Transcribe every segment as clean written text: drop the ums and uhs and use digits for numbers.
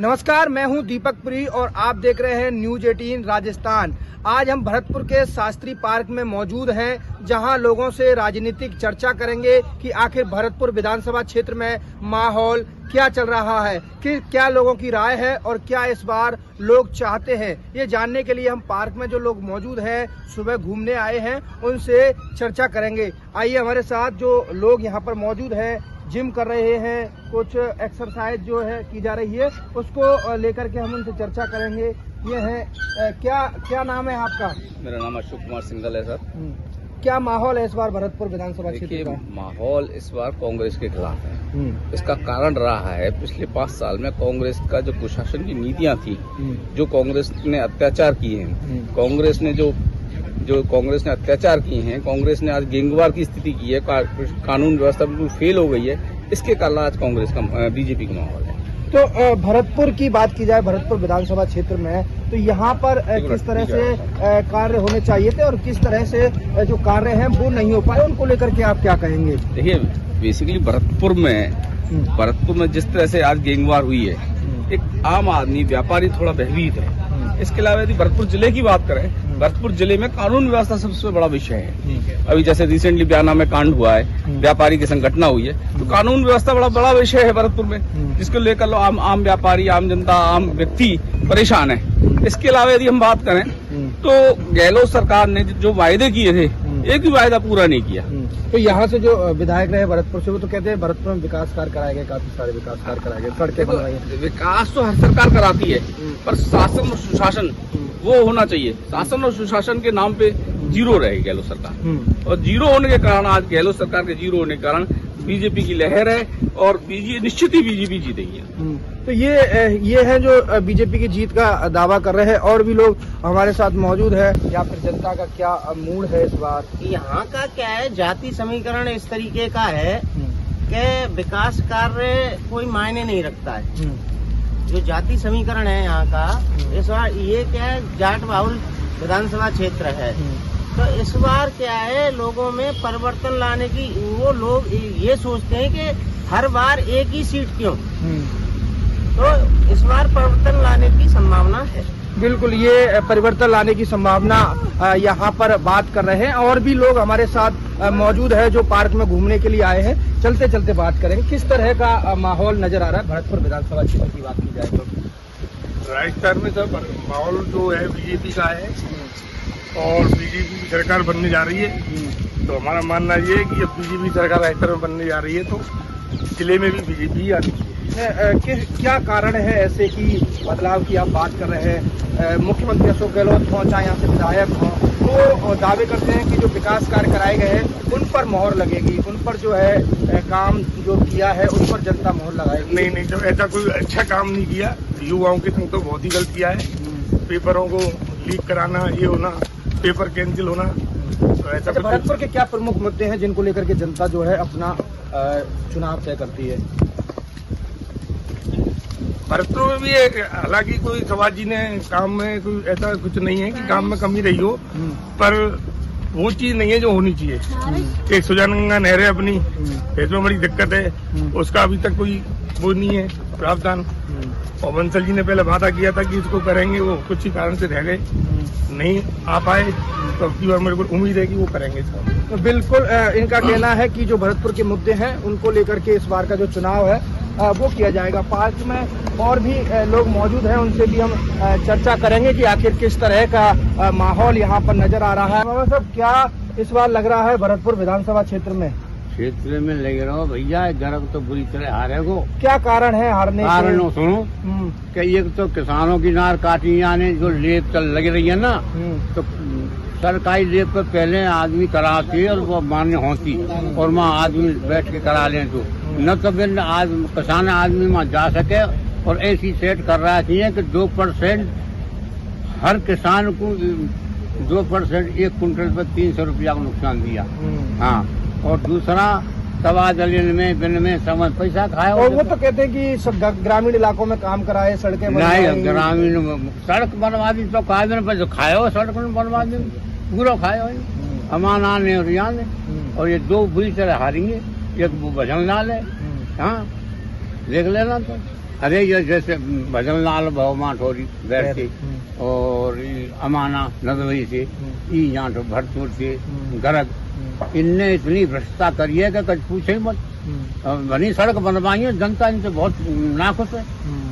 नमस्कार, मैं हूं दीपक पुरी और आप देख रहे हैं न्यूज 18 राजस्थान। आज हम भरतपुर के शास्त्री पार्क में मौजूद हैं, जहां लोगों से राजनीतिक चर्चा करेंगे कि आखिर भरतपुर विधानसभा क्षेत्र में माहौल क्या चल रहा है, कि क्या लोगों की राय है और क्या इस बार लोग चाहते हैं। ये जानने के लिए हम पार्क में जो लोग मौजूद हैं, सुबह घूमने आए हैं, उनसे चर्चा करेंगे। आइए हमारे साथ जो लोग यहाँ पर मौजूद हैं, जिम कर रहे हैं, कुछ एक्सरसाइज जो है की जा रही है, उसको लेकर के हम उनसे चर्चा करेंगे। ये है क्या नाम है आपका? मेरा नाम अशोक कुमार सिंघल है सर। क्या माहौल है इस बार भरतपुर विधानसभा क्षेत्र का? माहौल इस बार कांग्रेस के खिलाफ है। इसका कारण रहा है पिछले 5 साल में कांग्रेस का जो प्रशासन की नीतियां थी, जो कांग्रेस ने अत्याचार किए हैं, कांग्रेस ने अत्याचार किए हैं, कांग्रेस ने आज गैंगवार की स्थिति की है, कानून व्यवस्था बिल्कुल फेल हो गई है। इसके कारण आज कांग्रेस का बीजेपी का माहौल है। तो भरतपुर की बात की जाए, भरतपुर विधानसभा क्षेत्र में, तो यहाँ पर किस तरह से कार्य होने चाहिए थे और किस तरह से जो कार्य हैं वो नहीं हो पाए, उनको लेकर के आप क्या कहेंगे? देखिए, बेसिकली भरतपुर में जिस तरह से आज गैंगवार हुई है, एक आम आदमी व्यापारी थोड़ा भयभीत है। इसके अलावा यदि भरतपुर जिले की बात करें, भरतपुर जिले में कानून व्यवस्था सबसे बड़ा विषय है। अभी जैसे रिसेंटली बयाना में कांड हुआ है, व्यापारी की संगठना हुई है, तो कानून व्यवस्था बड़ा विषय है भरतपुर में, जिसको लेकर लो आम व्यापारी, आम जनता, आम व्यक्ति परेशान है। इसके अलावा यदि हम बात करें तो गहलोत सरकार ने जो वायदे किए थे, एक भी वायदा पूरा नहीं किया। तो यहाँ से जो विधायक रहे भरतपुर से, वो तो कहते हैं भरतपुर में विकास कार्य कराए गए, काफी सारे विकास कार्य कराए गए, सड़कें बनवाई गई। विकास तो हर सरकार कराती है, पर शासन और सुशासन वो होना चाहिए। शासन और सुशासन के नाम पे जीरो रहे गहलोत सरकार, और जीरो होने के कारण, आज गहलोत सरकार के जीरो होने के कारण बीजेपी की लहर है और निश्चित ही बीजेपी जीतेगी। तो ये है जो बीजेपी की जीत का दावा कर रहे हैं। और भी लोग हमारे साथ मौजूद है। या फिर जनता का क्या मूड है इस बार? यहाँ का क्या है, जाति समीकरण इस तरीके का है कि विकास कार्य कोई मायने नहीं रखता है। जो जाति समीकरण है यहाँ का, इस बार ये क्या है, जाट बाहुल विधानसभा क्षेत्र है, तो इस बार क्या है, लोगों में परिवर्तन लाने की, वो लोग ये सोचते हैं कि हर बार एक ही सीट क्यों, तो इस बार परिवर्तन लाने की संभावना है। बिल्कुल, ये परिवर्तन लाने की संभावना यहाँ पर बात कर रहे हैं। और भी लोग हमारे साथ मौजूद है जो पार्क में घूमने के लिए आए हैं। चलते चलते बात करेंगे किस तरह का माहौल नजर आ रहा है भरतपुर विधानसभा क्षेत्र की बात की जाए तो। राजस्थान में सब माहौल जो है बीजेपी का है और बीजेपी की सरकार बनने जा रही है। तो हमारा मानना ये है कि अब बीजेपी सरकार राजस्थान में बनने जा रही है, तो जिले में भी बीजेपी आनी चाहिए। क्या कारण है ऐसे कि बदलाव की आप बात कर रहे हैं? मुख्यमंत्री अशोक गहलोत हों, चाहे यहाँ से विधायक हों, तो दावे करते हैं कि जो विकास कार्य कराए गए हैं उन पर मोहर लगेगी, उन पर जो है काम जो किया है उन पर जनता मोहर लगाएगी। नहीं, जब ऐसा कोई अच्छा काम नहीं किया। युवाओं के संग तो बहुत ही गलतियां है। पेपरों को लीक कराना, ये होना, पेपर कैंसिल होना, तो ऐसा। भरतपुर के क्या प्रमुख मुद्दे हैं जिनको लेकर के जनता जो है अपना चुनाव तय करती है? भरतपुर में भी हालांकि कोई सवाजी ने काम में कोई ऐसा कुछ नहीं है कि काम में कमी रही हो, पर वो चीज नहीं है जो होनी चाहिए। एक सुजानगंगा नहर है अपनी, इसमें बड़ी दिक्कत है, उसका अभी तक कोई वो नहीं है प्रावधान। और बंसल जी ने पहले वादा किया था कि इसको करेंगे, वो कुछ ही कारण से रह गए, नहीं आ पाए। तो अब की बार मेरे को उम्मीद है कि वो करेंगे इसका। तो बिल्कुल इनका कहना है कि जो भरतपुर के मुद्दे हैं उनको लेकर के इस बार का जो चुनाव है वो किया जाएगा। पार्क में और भी लोग मौजूद हैं, उनसे भी हम चर्चा करेंगे कि आखिर किस तरह का माहौल यहाँ पर नजर आ रहा है। बाबा साहब, क्या इस बार लग रहा है भरतपुर विधानसभा क्षेत्र में लग रहा हो भैया, गर्व तो बुरी तरह हारे को। क्या कारण है हारने? कारण सुनो कि एक तो किसानों की नार काटी जाने जो लेप चल लग रही है ना, तो सरकारी लेप पे पहले आदमी कराती और वो मान्य होती, और वहाँ आदमी बैठ के करा लें, तो न तो किसान आदमी वहाँ जा सके। और ऐसी सेट कर रहा थी कि 2% हर किसान को 2% 1 कुंटल पर 300 रुपया का नुकसान दिया। हाँ, और दूसरा तबादले में बिन में समय पैसा खाया। और वो तो कहते हैं कि सब ग्रामीण इलाकों में काम कराए, सड़कें नहीं, ग्रामीण सड़क बनवा दी तो पैसे खाए, सड़क बनवा दी पूरा खाए अमान आने और यहाँ और ये 2 बुरी तरह हारेंगे। एक वो भजन लाल है, हाँ, देख लेना तो। अरे ये जैसे भजन लाल भवमा ठोरी बैठ के और अमाना नदवई से यहाँ तो भरतपुर से गरग, इनने इतनी भ्रष्टता करी है कि कुछ पूछे ही मत। बनी सड़क बनवाई है, जनता इनसे बहुत नाखुश है।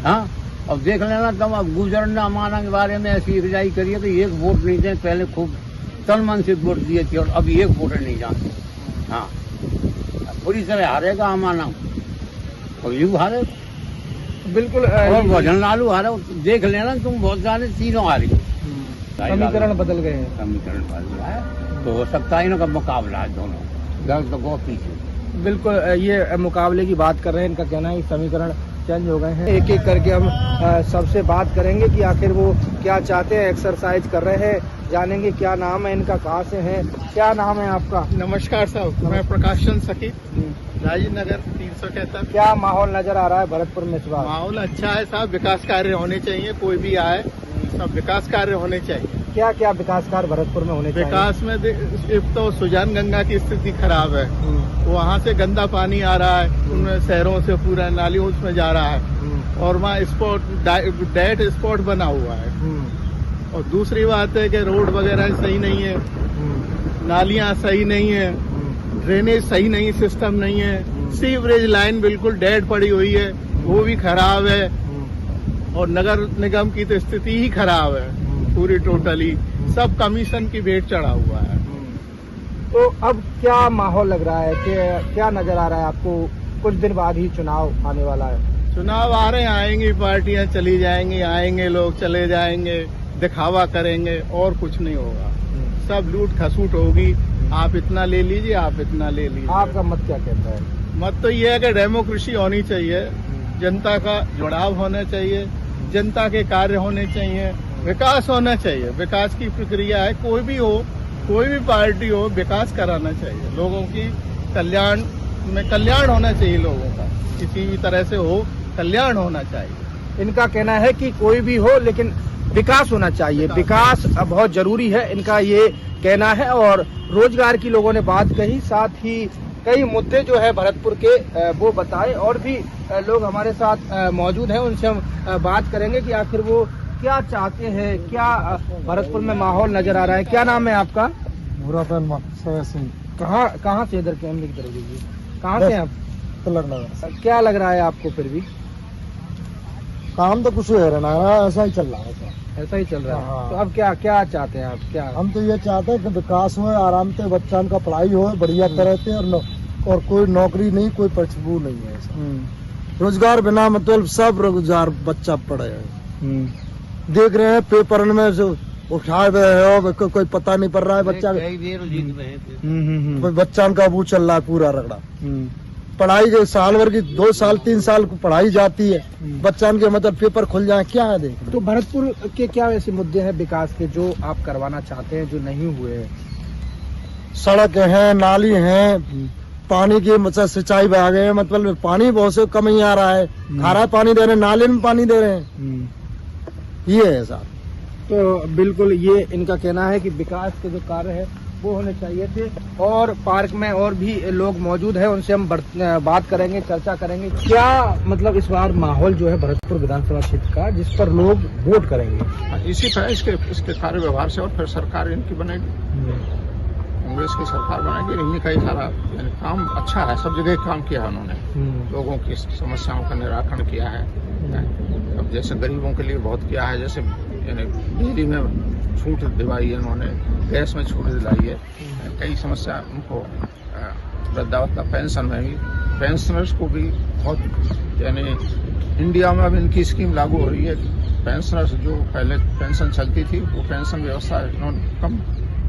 हाँ, अब देख लेना तुम। अब गुजरना अमाना के बारे में ऐसी रिजाई करी है कि एक वोट नहीं दें, पहले खूब तन मन से वोट दिए थे और अभी एक वोट नहीं जानते। हाँ, पूरी तरह हारेगा अमाना और यू हारे, बिल्कुल। और भजन लालू हारे। देख लेना तुम, बहुत सारे तीनों हारे। समीकरण बदल गए हैं। समीकरण बदल रहा है तो हो सकता है इनका मुकाबला है दोनों। दल तो बहुत पीछे। बिल्कुल, ये मुकाबले की बात कर रहे हैं। इनका कहना है कि समीकरण चेंज हो गए हैं। एक एक करके हम सबसे बात करेंगे कि आखिर वो क्या चाहते हैं। एक्सरसाइज कर रहे हैं, जानेंगे क्या नाम है इनका, कहाँ से है, क्या नाम है आपका? नमस्कार साहब, मैं प्रकाश चंद सखी, राजीव नगर 373। क्या माहौल नजर आ रहा है भरतपुर में इस बार? माहौल अच्छा है साहब, विकास कार्य होने चाहिए, कोई भी आए सब विकास कार्य होने चाहिए। क्या क्या विकास कार्य भरतपुर में होने चाहिए? विकास में एक तो सुजान गंगा की स्थिति खराब है, वहाँ से गंदा पानी आ रहा है, उन शहरों से पूरा नाली उसमें जा रहा है और वहाँ स्पॉट डेड स्पॉट बना हुआ है। और दूसरी बात है कि रोड वगैरह सही नहीं है, नालियाँ सही नहीं है, ड्रेनेज सही नहीं, सिस्टम नहीं है, सीवरेज लाइन बिल्कुल डेड पड़ी हुई है, वो भी खराब है। और नगर निगम की तो स्थिति ही खराब है पूरी, टोटली सब कमीशन की भेंट चढ़ा हुआ है। तो अब क्या माहौल लग रहा है, कि क्या नजर आ रहा है आपको? कुछ दिन बाद ही चुनाव आने वाला है। चुनाव आ रहे हैं, आएंगी पार्टियां चली जाएंगी, आएंगे लोग चले जाएंगे, दिखावा करेंगे और कुछ नहीं होगा। सब लूट खसूट होगी, आप इतना ले लीजिए, आप इतना ले लीजिए। आपका मत क्या कहता है? मत तो ये है कि डेमोक्रेसी होनी चाहिए, जनता का जुड़ाव होना चाहिए, जनता के कार्य होने चाहिए, विकास होना चाहिए। विकास की प्रक्रिया है, कोई भी हो, कोई भी पार्टी हो, विकास कराना चाहिए। लोगों की कल्याण में कल्याण होना चाहिए, लोगों का किसी भी तरह से हो, कल्याण होना चाहिए। इनका कहना है कि कोई भी हो लेकिन विकास होना चाहिए, विकास बहुत जरूरी है, इनका ये कहना है। और रोजगार की लोगों ने बात कही, साथ ही कई मुद्दे जो है भरतपुर के वो बताए। और भी लोग हमारे साथ मौजूद हैं, उनसे हम बात करेंगे कि आखिर वो क्या चाहते हैं, क्या भरतपुर में माहौल नजर आ रहा है। क्या नाम है आपका? कहाँ से? इधर कैमरे की तरफ देखिए, कहाँ से हैं आप? क्या लग रहा है आपको? फिर भी काम तो कुछ है ना, ऐसा ही चल रहा है। ऐसा ही चल रहा है। हाँ। तो अब क्या क्या चाहते हैं आप? क्या हम तो ये चाहते हैं कि विकास हो, आराम से बच्चा का पढ़ाई हो बढ़िया तरह से, और कोई नौकरी नहीं, कोई पछबू नहीं है ऐसा। रोजगार बिना मतलब सब रोजगार बच्चा पढ़े है। देख रहे हैं पेपर में जो उठाए हुए हो, कोई पता नहीं पड़ रहा है बच्चा, बच्चा का वो चल रहा है पूरा रगड़ा। पढ़ाई जो साल भर की 2 साल 3 साल को पढ़ाई जाती है, बच्चा के मतलब पेपर खुल जाए, क्या है देख। तो भरतपुर के क्या ऐसे मुद्दे हैं विकास के जो आप करवाना चाहते हैं, जो नहीं हुए हैं? सड़क है, नाली है, पानी की मतलब सिंचाई में आ गए हैं, मतलब पानी बहुत से कम ही आ रहा है, खारा पानी दे रहे हैं, नाले में पानी दे रहे हैं, ये है साहब। तो बिल्कुल ये इनका कहना है कि विकास के जो कार्य है वो होने चाहिए थे। और पार्क में और भी लोग मौजूद हैं, उनसे हम बात करेंगे, चर्चा करेंगे। क्या मतलब इस बार माहौल जो है भरतपुर विधानसभा क्षेत्र का, जिस पर लोग वोट करेंगे? इसी तरह इसके कार्य व्यवहार से, और फिर सरकार इनकी बनेगी, कांग्रेस की सरकार बनेगी। इन्हीं का ही सारा काम अच्छा है, सब जगह काम किया है उन्होंने, लोगों की समस्याओं का निराकरण किया है। अब जैसे गरीबों के लिए बहुत किया है, जैसे बिजली में छूट दिलाई है उन्होंने, गैस में छूट दिलाई है, कई समस्या उनको, वृद्धावस्था पेंशन में भी, पेंशनर्स को भी बहुत, यानी इंडिया में अब इनकी स्कीम लागू हो रही है। पेंशनर्स जो पहले पेंशन चलती थी, वो पेंशन व्यवस्था इन्होंने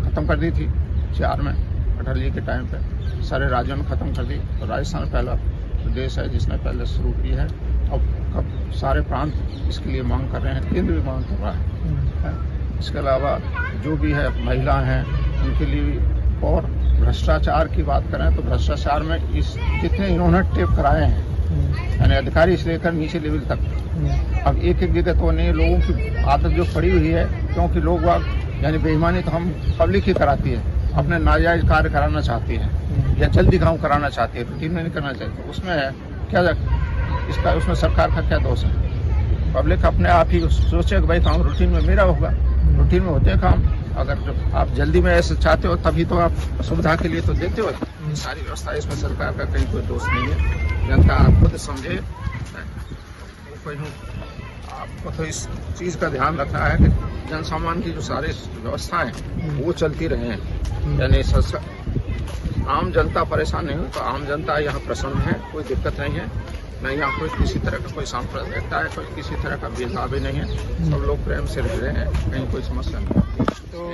खत्म कर दी थी 4 में, अटल जी के टाइम पे सारे राज्यों ने खत्म कर दी। तो राजस्थान पहला प्रदेश है जिसने पहले शुरू की है। अब कब सारे प्रांत इसके लिए मांग कर रहे हैं, केंद्र भी मांग कर रहा है। इसके अलावा जो भी है महिला हैं उनके लिए, और भ्रष्टाचार की बात करें तो भ्रष्टाचार में इस जितने इन्होंने टेप कराए हैं, यानी अधिकारी से लेकर नीचे लेवल तक, अब एक एक जगह तो नहीं, लोगों की आदत जो पड़ी हुई है, क्योंकि लोग यानी बेईमानी तो हम पब्लिक ही कराती है, अपने नाजायज कार्य कराना चाहती है या जल्दी काम कराना चाहती है, रूटीन में नहीं करना चाहिए। तो उसमें है क्या इसका उसमें सरकार का क्या दोष है? पब्लिक अपने आप ही सोचे कि भाई काम रूटीन में मेरा होगा, रूटीन में होते काम। अगर जो आप जल्दी में ऐसे चाहते हो तभी तो आप सुविधा के लिए तो देते हो। ये सारी व्यवस्था इसमें सरकार का कहीं कोई दोष नहीं है। जनता आप खुद समझे, आपको तो इस चीज का ध्यान रखना है कि जन सामान की जो सारी व्यवस्थाएं वो चलती रहे, यानी आम जनता परेशान नहीं हो। तो आम जनता यहाँ प्रसन्न है, कोई दिक्कत नहीं है। नहीं यहाँ कोई किसी तरह का कोई सांप्रदायिकता है, कोई किसी तरह का भेदभाव नहीं है। सब लोग प्रेम से रह रहे हैं, कहीं कोई समस्या नहीं। तो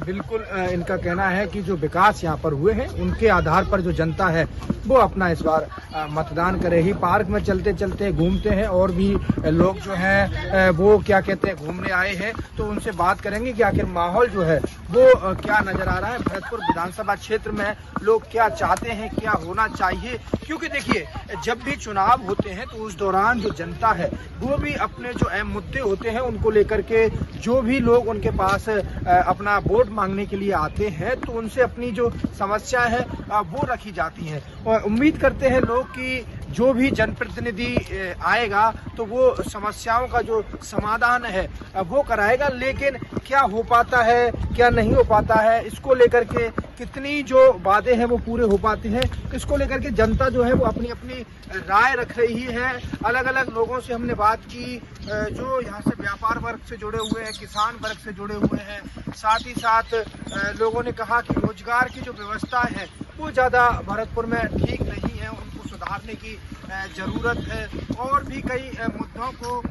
बिल्कुल इनका कहना है कि जो विकास यहाँ पर हुए हैं उनके आधार पर जो जनता है वो अपना इस बार मतदान करेगी। पार्क में चलते चलते घूमते हैं और भी लोग जो हैं वो क्या कहते हैं घूमने आए हैं, तो उनसे बात करेंगे कि आखिर माहौल जो है वो क्या नजर आ रहा है। भरतपुर विधानसभा क्षेत्र में लोग क्या चाहते हैं, क्या होना चाहिए, क्योंकि देखिए जब भी चुनाव होते हैं तो उस दौरान जो जनता है वो भी अपने जो अहम मुद्दे होते हैं उनको लेकर के जो भी लोग उनके पास अपना वोट मांगने के लिए आते हैं तो उनसे अपनी जो समस्या है वो रखी जाती है। और उम्मीद करते हैं लोग कि जो भी जनप्रतिनिधि आएगा तो वो समस्याओं का जो समाधान है वो कराएगा। लेकिन क्या हो पाता है, क्या नहीं हो पाता है, इसको लेकर के कितनी जो वादे हैं वो पूरे हो पाते हैं, इसको लेकर के जनता जो है वो अपनी अपनी राय रख रही है। अलग अलग लोगों से हमने बात की, जो यहाँ से व्यापार वर्ग से जुड़े हुए हैं, किसान वर्ग से जुड़े हुए हैं, साथ ही साथ लोगों ने कहा कि रोजगार की जो व्यवस्था है वो ज़्यादा भरतपुर में ठीक नहीं है, उनको सुधारने की ज़रूरत है। और भी कई मुद्दों को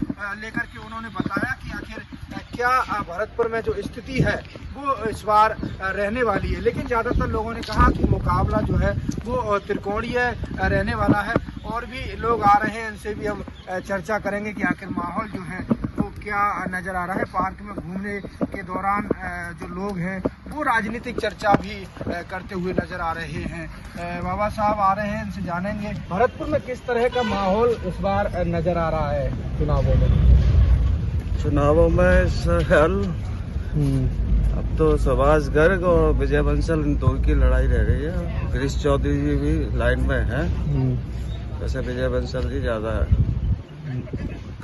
लेकर के उन्होंने बताया कि आखिर क्या भरतपुर में जो स्थिति है वो इस बार रहने वाली है। लेकिन ज़्यादातर लोगों ने कहा कि मुकाबला जो है वो त्रिकोणीय रहने वाला है। और भी लोग आ रहे हैं, इनसे भी हम चर्चा करेंगे कि आखिर माहौल जो है वो क्या नज़र आ रहा है। पार्क में घूमने के दौरान जो लोग हैं वो राजनीतिक चर्चा भी करते हुए नजर आ रहे हैं। बाबा साहब आ रहे हैं, इनसे जानेंगे भरतपुर में किस तरह का माहौल इस बार नजर आ रहा है चुनावों में। चुनावों में सहल अब तो सुभाष गर्ग और विजय बंसल इन दो की लड़ाई रह गई है। गिरीश चौधरी जी भी लाइन में है, वैसे विजय बंसल जी ज्यादा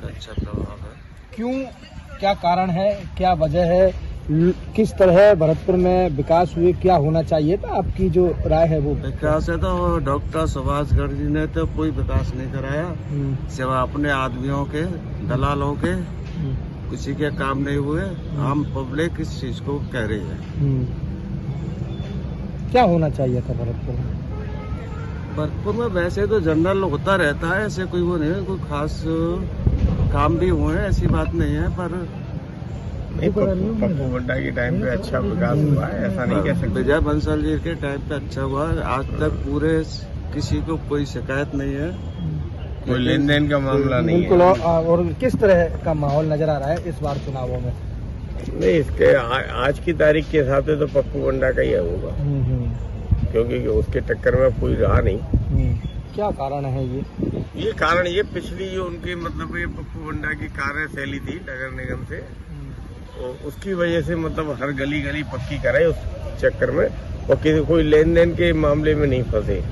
अच्छा प्रभाव है। क्यों, क्या कारण है, क्या वजह है, किस तरह भरतपुर में विकास हुए, क्या होना चाहिए था, आपकी जो राय है वो? विकास है तो डॉक्टर सुभाष गर्ग जी ने तो कोई विकास नहीं कराया, सिवा अपने आदमियों के, दलालों के, किसी के काम नहीं हुए। आम पब्लिक इस चीज को कह रही है। क्या होना चाहिए था भरतपुर में? भरतपुर में वैसे तो जनरल होता रहता है, ऐसे कोई वो नहीं है, कोई खास काम भी हुए हैं, ऐसी बात नहीं है। पर पप्पू बंडा के टाइम पे अच्छा विकास हुआ है, ऐसा नहीं कह सकते। विजय बंसल जी के टाइम पे अच्छा हुआ, आज तक पूरे किसी को कोई शिकायत नहीं है, कोई लेन देन का मामला नहीं है। बिल्कुल। और किस तरह का माहौल नजर आ रहा है इस बार चुनावों में? नहीं, इसके आज की तारीख के हिसाब से तो पप्पू बंडा का ही होगा, क्योंकि उसके टक्कर में कोई रहा नहीं। क्या कारण है ये कारण ये पिछली जो उनकी मतलब ये पप्पू बंडा की कार्यशैली थी नगर निगम से, तो उसकी वजह से मतलब हर गली गली पक्की कराई उस चक्कर में, और किसी कोई लेन देन के मामले में नहीं फंसे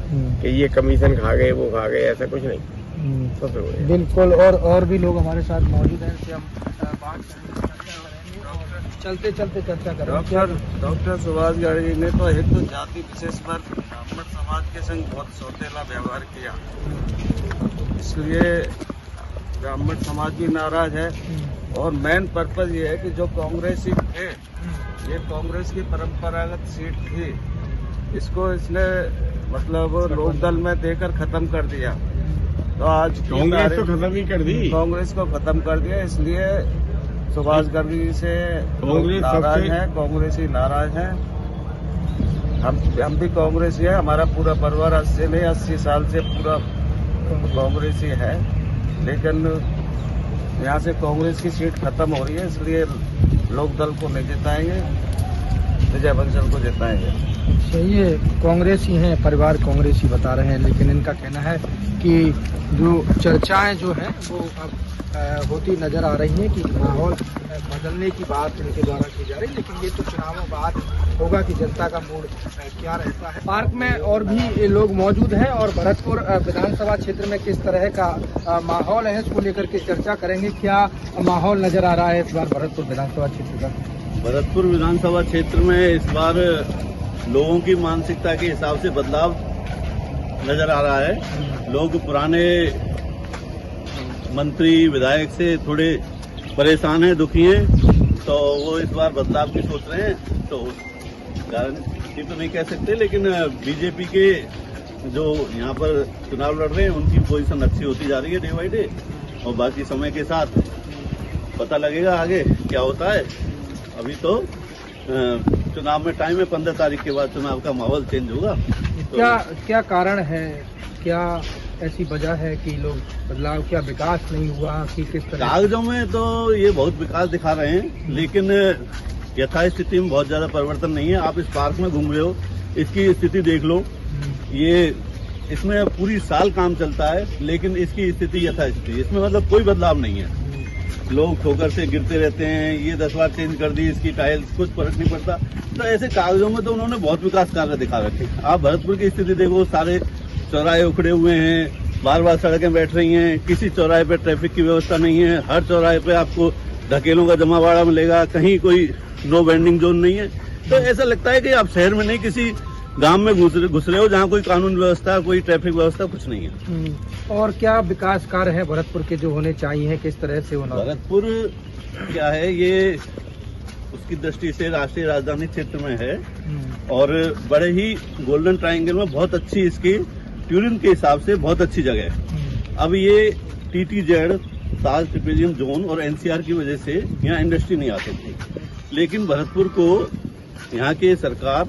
कि ये कमीशन खा गए, वो खा गए, ऐसा कुछ नहीं। बिल्कुल। और भी लोग हमारे साथ मौजूद हैं, इनसे हम बात करेंगे, चलते चलते चर्चा करेंगे। डॉक्टर सुभाष गर्ग जी ने तो एक तो जाति विशेष पर ब्राह्मण समाज के संग बहुत सौतेला व्यवहार किया, इसलिए ब्राह्मण समाज भी नाराज है। और मेन पर्पज ये है कि जो कांग्रेसी थे, ये कांग्रेस की परंपरागत सीट थी, इसको इसने मतलब लोकदल में देकर खत्म कर दिया। तो आज कांग्रेस तो खत्म ही कर दी, कांग्रेस को खत्म कर दिया, इसलिए सुभाष गर्ग जी से नाराज है, कांग्रेसी नाराज है। हम भी कांग्रेसी है, हमारा पूरा परिवार 80 साल से पूरा कांग्रेसी है, लेकिन यहाँ से कांग्रेस की सीट खत्म हो रही है, इसलिए लोकदल को नहीं जिताएंगे। विजय बंसल को जिताएंगे। अच्छा, ये कांग्रेसी हैं, परिवार कांग्रेसी बता रहे हैं, लेकिन इनका कहना है कि जो चर्चाएं जो हैं वो अब होती नजर आ रही हैं कि माहौल बदलने की बात इनके द्वारा की जा रही है, लेकिन ये तो चुनावों बाद होगा कि जनता का मूड क्या रहता है। पार्क में और भी लोग मौजूद हैं और भरतपुर विधानसभा क्षेत्र में किस तरह का माहौल है इसको लेकर के चर्चा करेंगे। क्या माहौल नजर आ रहा है इस बार भरतपुर विधानसभा क्षेत्र का? भरतपुर विधानसभा क्षेत्र में इस बार लोगों की मानसिकता के हिसाब से बदलाव नजर आ रहा है। लोग पुराने मंत्री विधायक से थोड़े परेशान हैं, दुखी हैं, तो वो इस बार बदलाव की सोच रहे हैं। तो गारंटी तो नहीं कह सकते, लेकिन बीजेपी के जो यहाँ पर चुनाव लड़ रहे हैं उनकी पोजीशन अच्छी होती जा रही है डे बाई डे, और बाकी समय के साथ पता लगेगा आगे क्या होता है। अभी तो चुनाव में टाइम है, 15 तारीख के बाद चुनाव का माहौल चेंज होगा। क्या कारण है, क्या ऐसी वजह है कि लोग बदलाव, क्या विकास नहीं हुआ कि किस तरह? कागजों में तो ये बहुत विकास दिखा रहे हैं, लेकिन यथास्थिति में बहुत ज्यादा परिवर्तन नहीं है। आप इस पार्क में घूम रहे हो, इसकी स्थिति देख लो, ये इसमें पूरी साल काम चलता है, लेकिन इसकी स्थिति यथास्थिति, इसमें मतलब कोई बदलाव नहीं है। लोग ठोकर से गिरते रहते हैं, ये 10 बार चेंज कर दी इसकी टाइल्स, कुछ फर्क नहीं पड़ता। तो ऐसे कागजों में तो उन्होंने बहुत विकास कार्य दिखा रखे। आप भरतपुर की स्थिति देखो, सारे चौराहे उखड़े हुए हैं, बार बार सड़कें बैठ रही हैं, किसी चौराहे पे ट्रैफिक की व्यवस्था नहीं है, हर चौराहे पे आपको ढकेलों का जमावाड़ा मिलेगा, कहीं कोई नो बेंडिंग जोन नहीं है। तो ऐसा लगता है कि आप शहर में नहीं, किसी गांव में घुस रहे हो जहाँ कोई कानून व्यवस्था, कोई ट्रैफिक व्यवस्था कुछ नहीं है। और क्या विकास कार्य है भरतपुर के जो होने चाहिए, किस तरह से होना? भरतपुर क्या है, ये उसकी दृष्टि से राष्ट्रीय राजधानी क्षेत्र में है और बड़े ही गोल्डन ट्रायंगल में बहुत अच्छी, इसकी टूरिज्म के हिसाब से बहुत अच्छी जगह है। अब ये TTZ साल ट्रिपेजियम जोन और NCR की वजह से यहाँ इंडस्ट्री नहीं आ सकती, लेकिन भरतपुर को यहाँ के सरकार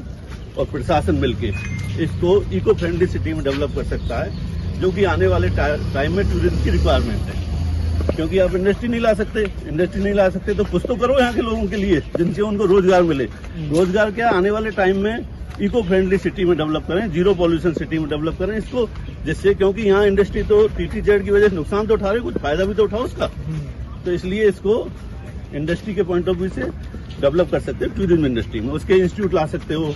और प्रशासन मिलके इसको इको फ्रेंडली सिटी में डेवलप कर सकता है, जो कि आने वाले टाइम में टूरिज्म की रिक्वायरमेंट है। क्योंकि आप इंडस्ट्री नहीं ला सकते तो कुछ तो करो यहाँ के लोगों के लिए, जिनसे उनको रोजगार मिले। रोजगार क्या, आने वाले टाइम में इको फ्रेंडली सिटी में डेवलप करें, जीरो पॉल्यूशन सिटी में डेवलप करें इसको, जिससे, क्योंकि यहाँ इंडस्ट्री तो TTZ की वजह से नुकसान तो उठा रही है, कुछ फायदा भी तो उठाओ उसका। तो इसलिए इसको इंडस्ट्री के पॉइंट ऑफ व्यू से डेवलप कर सकते हो, टूरिज्म इंडस्ट्री में उसके इंस्टीट्यूट ला सकते हो,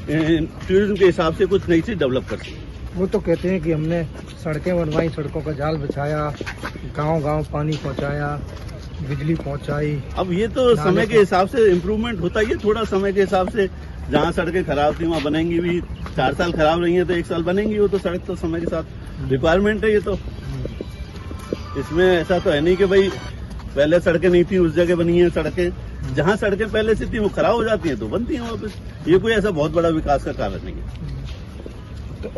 टूरिज्म के हिसाब से कुछ नई चीज डेवलप कर सकते हो। वो तो कहते हैं कि हमने सड़कें बनवाई, सड़कों का जाल बिछाया, गांव-गांव पानी पहुंचाया, बिजली पहुंचाई। अब ये तो समय के हिसाब से इम्प्रूवमेंट होता है, थोड़ा समय के हिसाब से जहाँ सड़कें खराब थी वहाँ बनेंगी भी। 4 साल खराब रही हैं तो 1 साल बनेंगी, वो तो सड़क तो समय के साथ रिक्वायरमेंट है। ये तो इसमें ऐसा तो है नहीं कि भाई पहले सड़कें नहीं थी उस जगह बनी है सड़कें, जहाँ सड़कें पहले से थी वो खराब हो जाती हैं तो बनती हैं वापस। ये कोई ऐसा बहुत बड़ा विकास का कार्य नहीं है। तो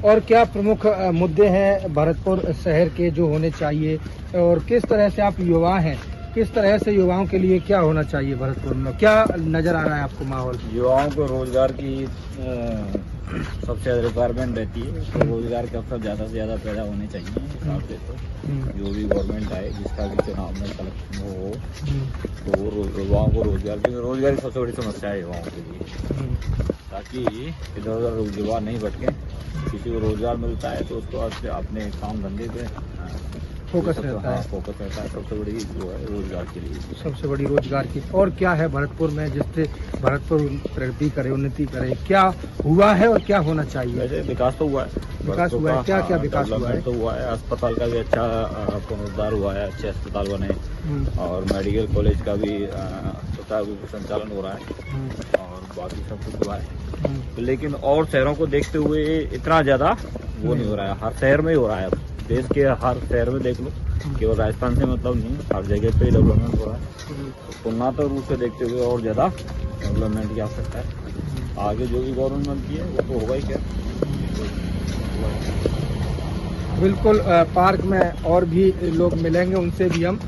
और क्या प्रमुख मुद्दे हैं भरतपुर शहर के जो होने चाहिए, और किस तरह से आप युवा हैं, किस तरह से युवाओं के लिए क्या होना चाहिए भरतपुर में, क्या नजर आ रहा है आपको माहौल? युवाओं को रोजगार की सबसे ज्यादा रिक्वायरमेंट रहती है, तो रोजगार के अवसर ज्यादा से ज्यादा पैदा होने चाहिए हिसाब से। तो जो भी गवर्नमेंट आए जिसका भी चुनाव में कलेक्शन हो, तो वो युवाओं को रोजगार की सबसे बड़ी समस्या है युवाओं के लिए, ताकि इधर उधर युवा नहीं भटके। किसी को रोजगार मिलता है तो उसको अपने काम धंधे पे फोकस रहता है। सबसे बड़ी जो है रोजगार के लिए, सबसे बड़ी रोजगार की। और क्या है भरतपुर में जिससे भरतपुर प्रगति करे, उन्नति करे, क्या हुआ है और क्या होना चाहिए? वैसे विकास तो हुआ है, विकास हुआ है, क्या क्या विकास हुआ है? तो हुआ है, अस्पताल का भी अच्छा पुनरुद्धार हुआ है, अच्छे अस्पताल बने, और मेडिकल कॉलेज का भी सुचारू संचालन हो रहा है, और बाकी सब कुछ हुआ है। लेकिन और शहरों को देखते हुए इतना ज्यादा वो नहीं हो रहा है, हर शहर में ही हो रहा है। अब देश के हर शहर में देख लो, केवल राजस्थान से मतलब नहीं, हर जगह पे डेवलपमेंट हो रहा है। तो तुलनात्मक रूप से देखते हुए और ज्यादा डेवलपमेंट की आवश्यकता है। आगे जो भी गवर्नमेंट की है वो तो होगा ही क्या। बिल्कुल, पार्क में और भी लोग मिलेंगे, उनसे भी हम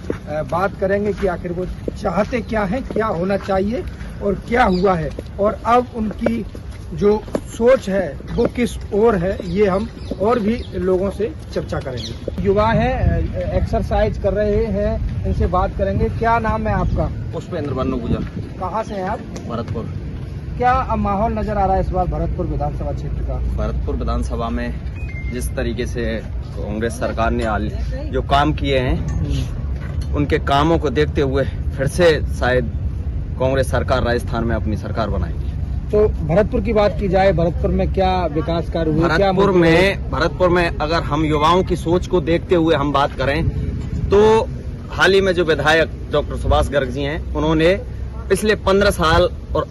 बात करेंगे कि आखिर वो चाहते क्या है, क्या होना चाहिए और क्या हुआ है, और अब उनकी जो सोच है वो किस ओर है, ये हम और भी लोगों से चर्चा करेंगे। युवा हैं, एक्सरसाइज कर रहे हैं, इनसे बात करेंगे। क्या नाम है आपका? पुष्पेंद्र बन्नू गुजर। कहाँ से हैं आप? भरतपुर। क्या माहौल नजर आ रहा है इस बार भरतपुर विधानसभा क्षेत्र का? भरतपुर विधानसभा में जिस तरीके से कांग्रेस सरकार ने जो काम किए हैं, उनके कामों को देखते हुए फिर से शायद कांग्रेस सरकार राजस्थान में अपनी सरकार बनाएगी। तो भरतपुर की बात की जाए, भरतपुर में क्या विकास कार्य हुए? भरतपुर में अगर हम युवाओं की सोच को देखते हुए हम बात करें तो हाल ही में जो विधायक डॉक्टर सुभाष गर्ग जी हैं, उन्होंने पिछले 15 साल और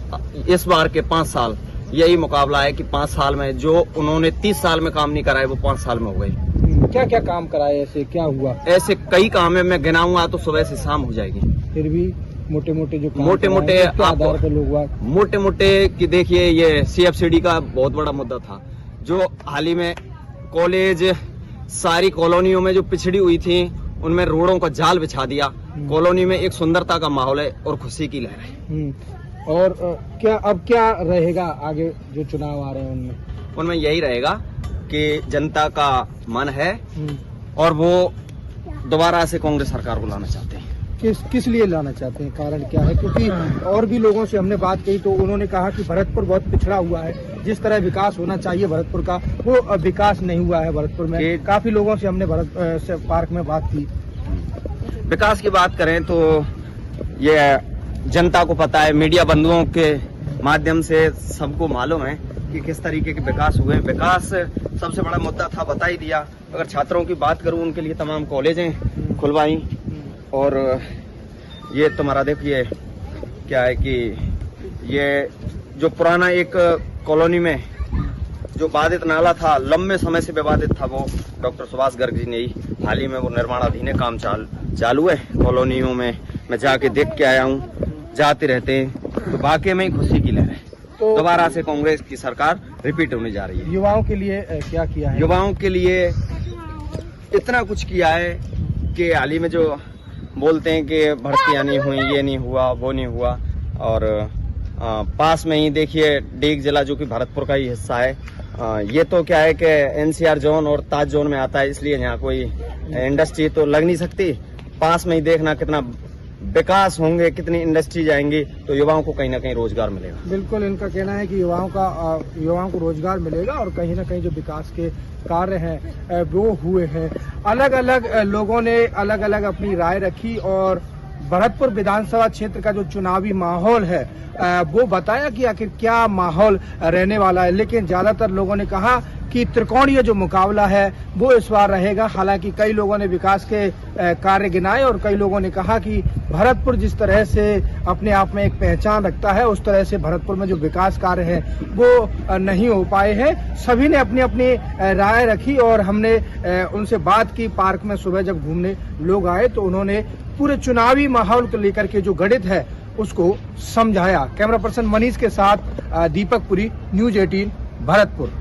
इस बार के 5 साल यही मुकाबला है कि 5 साल में जो उन्होंने 30 साल में काम नहीं कराए वो 5 साल में हो गए। क्या क्या काम कराए? ऐसे क्या हुआ? ऐसे कई काम है, मैं गिनाऊंगा तो सुबह से शाम हो जाएगी। फिर भी मोटे मोटे जो मोटे मोटे की देखिए, ये CFCD का बहुत बड़ा मुद्दा था जो हाल ही में कॉलेज सारी कॉलोनियों में जो पिछड़ी हुई थी उनमें रोडों का जाल बिछा दिया। कॉलोनी में एक सुंदरता का माहौल है और खुशी की लहर है। और क्या रहेगा आगे जो चुनाव आ रहे हैं उनमें यही रहेगा कि जनता का मन है और वो दोबारा से कांग्रेस सरकार को लाना चाहते हैं। किस लिए लाना चाहते हैं? कारण क्या है? क्योंकि और भी लोगों से हमने बात की तो उन्होंने कहा कि भरतपुर बहुत पिछड़ा हुआ है, जिस तरह विकास होना चाहिए भरतपुर का वो विकास नहीं हुआ है भरतपुर में। काफी लोगों से हमने पार्क में बात की। विकास की बात करें तो ये जनता को पता है, मीडिया बंधुओं के माध्यम से सबको मालूम है कि किस तरीके के विकास हुए। विकास सबसे बड़ा मुद्दा था, बता ही दिया। अगर छात्रों की बात करूं, उनके लिए तमाम कॉलेजें खुलवाई और ये तुम्हारा देखिए क्या है कि ये जो पुराना एक कॉलोनी में जो बाधित नाला था, लंबे समय से विवादित था, वो डॉक्टर सुभाष गर्ग जी ने ही हाल ही में वो निर्माणाधीन है, काम चालू है कॉलोनियों में। मैं जाके देख के आया हूँ, जाते रहते हैं तो वाकई में ही खुशी की लहर है। तो दोबारा से कांग्रेस की सरकार रिपीट होने जा रही है। युवाओं के लिए क्या किया है? युवाओं के लिए इतना कुछ किया है कि हाल ही में जो बोलते हैं कि भर्तियां नहीं हुई, ये नहीं हुआ, वो नहीं हुआ, और पास में ही देखिए डेग जिला जो कि भरतपुर का ही हिस्सा है, ये तो क्या है कि NCR जोन और ताज जोन में आता है, इसलिए यहाँ कोई इंडस्ट्री तो लग नहीं सकती। पास में ही देखना कितना विकास होंगे, कितनी इंडस्ट्री जाएंगी, तो युवाओं को कहीं ना कहीं रोजगार मिलेगा। बिल्कुल, इनका कहना है कि युवाओं को रोजगार मिलेगा और कहीं ना कहीं जो विकास के कार्य हैं वो हुए हैं। अलग अलग लोगों ने अलग अलग अपनी राय रखी और भरतपुर विधानसभा क्षेत्र का जो चुनावी माहौल है वो बताया कि आखिर क्या माहौल रहने वाला है। लेकिन ज्यादातर लोगों ने कहा कि त्रिकोणीय जो मुकाबला है वो इस बार रहेगा। हालांकि कई लोगों ने विकास के कार्य गिनाए और कई लोगों ने कहा कि भरतपुर जिस तरह से अपने आप में एक पहचान रखता है, उस तरह से भरतपुर में जो विकास कार्य है वो नहीं हो पाए हैं। सभी ने अपनी अपनी राय रखी और हमने उनसे बात की। पार्क में सुबह जब घूमने लोग आए तो उन्होंने पूरे चुनावी माहौल को लेकर के जो गणित है उसको समझाया। कैमरा पर्सन मनीष के साथ दीपक पुरी, न्यूज़ 18 भरतपुर।